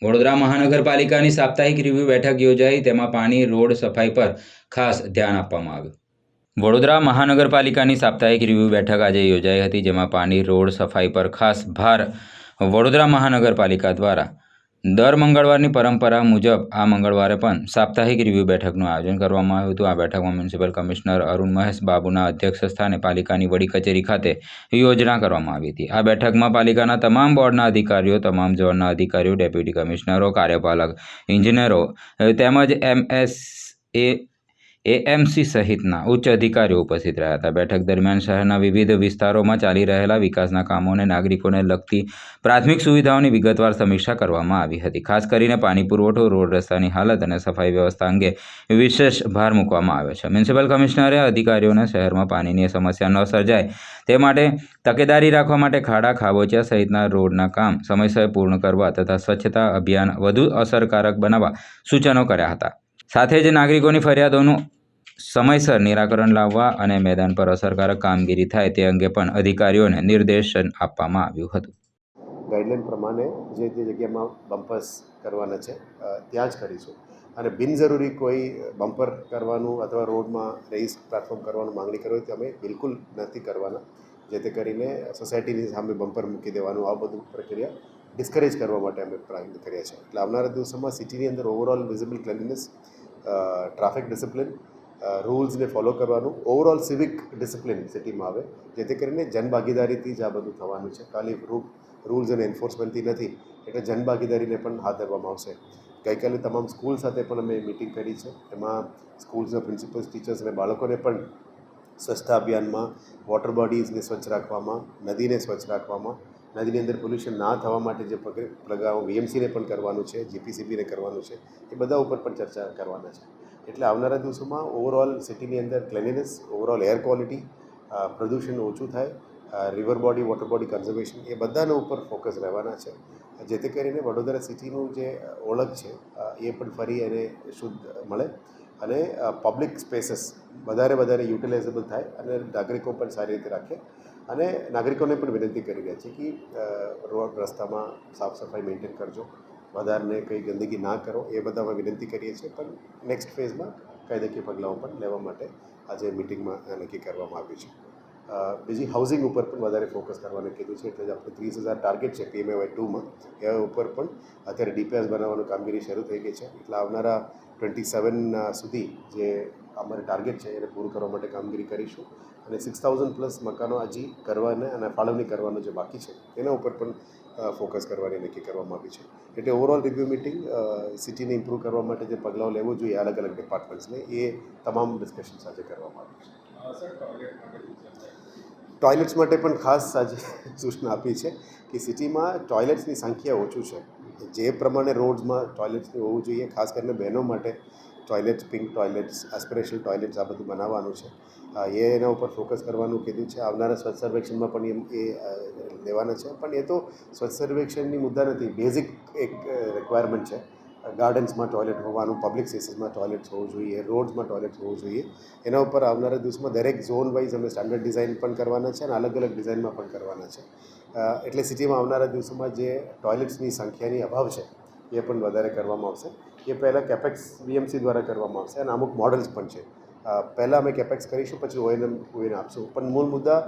વડોદરા મહાનગરપાલિકાની સાપ્તાહિક રિવ્યુ બેઠક યોજાઈ, તેમાં પાણી, રોડ સફાઈ પર ખાસ ધ્યાન આપવામાં આવ્યું. વડોદરા મહાનગરપાલિકાની સાપ્તાહિક રિવ્યુ બેઠક આજે યોજાઈ હતી, જેમાં પાણી, રોડ સફાઈ પર ખાસ ભાર વડોદરા મહાનગરપાલિકા દ્વારા દર મંગળવારની પરંપરા મુજબ આ મંગળવારે પણ સાપ્તાહિક રિવ્યુ બેઠકનું આયોજન કરવામાં આવ્યું હતું. આ બેઠકમાં મ્યુનિસિપલ કમિશનર અરુણ મહેશ બાબુના અધ્યક્ષ સ્થાને પાલિકાની વડી કચેરી ખાતે યોજના કરવામાં આવી હતી. આ બેઠકમાં પાલિકાના તમામ બોર્ડના અધિકારીઓ, તમામ ઝોનના અધિકારીઓ, ડેપ્યુટી કમિશનરો, કાર્યપાલક ઇજનેરો તેમજ એએમસી સહિતના ઉચ્ચ અધિકારીઓ ઉપસ્થિત રહ્યા હતા. બેઠક દરમિયાન શહેરના વિવિધ વિસ્તારોમાં ચાલી રહેલા વિકાસના કામો અને નાગરિકોને લગતી પ્રાથમિક સુવિધાઓની વિગતવાર સમીક્ષા કરવામાં આવી હતી. ખાસ કરીને પાણી પુરવઠો, રોડ રસ્તાની હાલત અને સફાઈ વ્યવસ્થા અંગે વિશેષ ભાર મૂકવામાં આવ્યો છે. મ્યુનિસિપલ કમિશનરે અધિકારીઓને શહેરમાં પાણીની સમસ્યા ન સર્જાય તે માટે તકેદારી રાખવા માટે ખાડા, ખાબોચિયા સહિતના રોડના કામ સમયસર પૂર્ણ કરવા તથા સ્વચ્છતા અભિયાન વધુ અસરકારક બનાવવા સૂચનો કર્યા હતા. સાથે જ નાગરિકોની ફરિયાદોનું સમયસર નિરાકરણ લાવવા અને મેદાન પર અસરકારક કામગીરી થાય તે અંગે પણ અધિકારીઓને નિર્દેશન આપવામાં આવ્યું હતું. ગાઈડલાઈન પ્રમાણે જે જગ્યામાં બમ્પર્સ કરવાના છે ત્યાં જ કરીશું, અને બિનજરૂરી કોઈ બમ્પર કરવાનું અથવા રોડમાં રેઇઝ પ્લેટફોર્મ કરવાનું માંગણી કરવી હોય તો અમે બિલકુલ નથી કરવાના, જેથી કરીને સોસાયટીની સામે બમ્પર મૂકી દેવાનું આ બધું પ્રક્રિયા ડિસ્કરેજ કરવા માટે અમે પ્રયત્ન કર્યા છે. એટલે આવનારા દિવસોમાં સિટીની અંદર overall visible cleanliness, traffic discipline, રૂલ્સને ફોલો કરવાનું, ઓવરઓલ સિવિક ડિસિપ્લિન સિટીમાં આવે, જેથી કરીને જનભાગીદારીથી જ આ બધું થવાનું છે. ખાલી રૂલ્સ અને એન્ફોર્સમેન્ટથી નથી, એટલે જનભાગીદારીને પણ હાથ ધરવામાં આવશે. ગઈકાલે તમામ સ્કૂલ સાથે પણ અમે મિટિંગ કરી છે. એમાં સ્કૂલ્સના પ્રિન્સિપલ્સ, ટીચર્સ અને બાળકોને પણ સ્વચ્છતા અભિયાનમાં વોટર બોડીઝને સ્વચ્છ રાખવામાં, નદીને સ્વચ્છ રાખવામાં, નદીની અંદર પોલ્યુશન ના થવા માટે જે પગલાઓ વીએમસીને પણ કરવાનું છે, જીપીસીબીને કરવાનું છે, એ બધા ઉપર પણ ચર્ચા કરવાના છે. એટલે આવનારા દિવસોમાં ઓવરઓલ સિટીની અંદર ક્લીનલીનેસ, ઓવરઓલ એર ક્વોલિટી, પ્રદૂષણ ઓછું થાય, river body, water body conservation, એ બધાના ઉપર ફોકસ રહેવાના છે, જેથી કરીને વડોદરા સિટીનું જે ઓળખ છે એ પણ ફરી એને શુદ્ધ મળે અને પબ્લિક સ્પેસીસ વધારે યુટિલાઇઝેબલ થાય અને નાગરિકો પણ સારી રીતે રાખે. અને નાગરિકોને પણ વિનંતી કરી રહ્યા છે કે રોડ રસ્તામાં સાફ સફાઈ મેન્ટેન કરજો, વધારને કંઈ ગંદકી ના કરો, એ બધામાં વિનંતી કરીએ છીએ. પણ નેક્સ્ટ ફેઝમાં કાયદાકીય પગલાઓ પણ લેવા માટે આજે મિટિંગમાં નક્કી કરવામાં આવ્યું છે. બીજી હાઉસિંગ ઉપર પણ વધારે ફોકસ કરવાનું કીધું છે. એટલે જ આપણે 30,000 ટાર્ગેટ છે PMAY 2માં, એ ઉપર પણ અત્યારે DPS બનાવવાનું કામગીરી શરૂ થઈ ગઈ છે. એટલે આવનારા 27 સુધી જે અમારે ટાર્ગેટ છે એને પૂરું કરવા માટે કામગીરી કરીશું. અને 6,000+ મકાનો હજી કરવાને અને ફાળવણી કરવાનું જે બાકી છે એના ઉપર પણ ફોકસ કરવાની નક્કી કરવામાં આવી છે. એટલે ઓવરઓલ રિવ્યુ મિટિંગ સિટીને ઇમ્પ્રૂવ કરવા માટે જે પગલાઓ લેવું જોઈએ અલગ અલગ ડિપાર્ટમેન્ટ્સને, એ તમામ ડિસ્કશન આજે કરવામાં આવ્યું છે. ટોયલેટ્સ માટે પણ ખાસ આજે સૂચના આપી છે કે સિટીમાં ટોયલેટ્સની સંખ્યા ઓછું છે. જે પ્રમાણે રોડ્સમાં ટોયલેટ્સની હોવું જોઈએ, ખાસ કરીને બહેનો માટે toilets, pink toilets, aspirational toilets આ બધું બનાવવાનું છે. એના ઉપર ફોકસ કરવાનું કીધું છે. આવનારા સ્વચ્છ સર્વેક્ષણમાં પણ એ લેવાના છે. પણ એ તો સ્વચ્છ સર્વેક્ષણની મુદ્દા નથી, બેઝિક એક રિક્વાયરમેન્ટ છે. ગાર્ડન્સમાં ટોયલેટ હોવાનું, પબ્લિક સ્પેસીસમાં ટોયલેટ્સ હોવું જોઈએ, રોડ્સમાં ટોયલેટ્સ હોવું જોઈએ. એના ઉપર આવનારા દિવસમાં દરેક ઝોન વાઇઝ અમે સ્ટાન્ડર્ડ ડિઝાઇન પણ કરવાના છે અને અલગ અલગ ડિઝાઇનમાં પણ કરવાના છે. એટલે સિટીમાં આવનારા દિવસોમાં જે ટોયલેટ્સની સંખ્યાની અભાવ છે એ પણ વધારે કરવામાં આવશે. એ પહેલાં કેપેક્સ બીએમસી દ્વારા કરવામાં આવશે અને અમુક મોડલ્સ પણ છે. પહેલાં અમે કેપેક્સ કરીશું, પછી ONM આપશું. પણ મૂળ મુદ્દા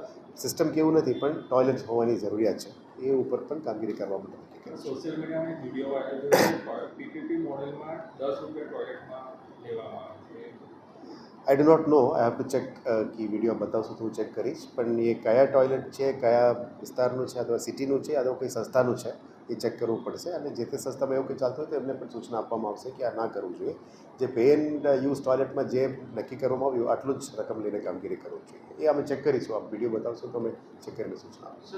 સિસ્ટમ કેવું નથી, પણ ટોયલેટ્સ હોવાની જરૂરિયાત છે. એ ઉપર પણ કામગીરી કરવા માટે નક્કી કરીશું. સોશિયલ મીડિયામાં એક વિડીયો વાયરલ પીપીપી મોડેલમાં 10 રૂપિયા ટોયલેટમાં લેવામાં આવે છે. I do not know, I have to check. કે વિડીયો બતાવશો તો હું ચેક કરીશ. પણ એ કયા ટોયલેટ છે, કયા વિસ્તારનું છે, અથવા સિટીનું છે, અથવા કોઈ સંસ્થાનું છે, એ ચેક કરવું પડશે. અને જે તે સંસ્થામાં એવું કંઈ ચાલતું હોય તો એમને પણ સૂચના આપવામાં આવશે કે આ ના કરવું જોઈએ. જે પે એન્ડ યુઝ ટોયલેટમાં જે નક્કી કરવામાં આવ્યું આટલું જ રકમ લઈને કામગીરી કરવું જોઈએ. એ અમે ચેક કરીશું. આપ વિડીયો બતાવશો તો અમે ચેક કરીને સૂચના આપીશું.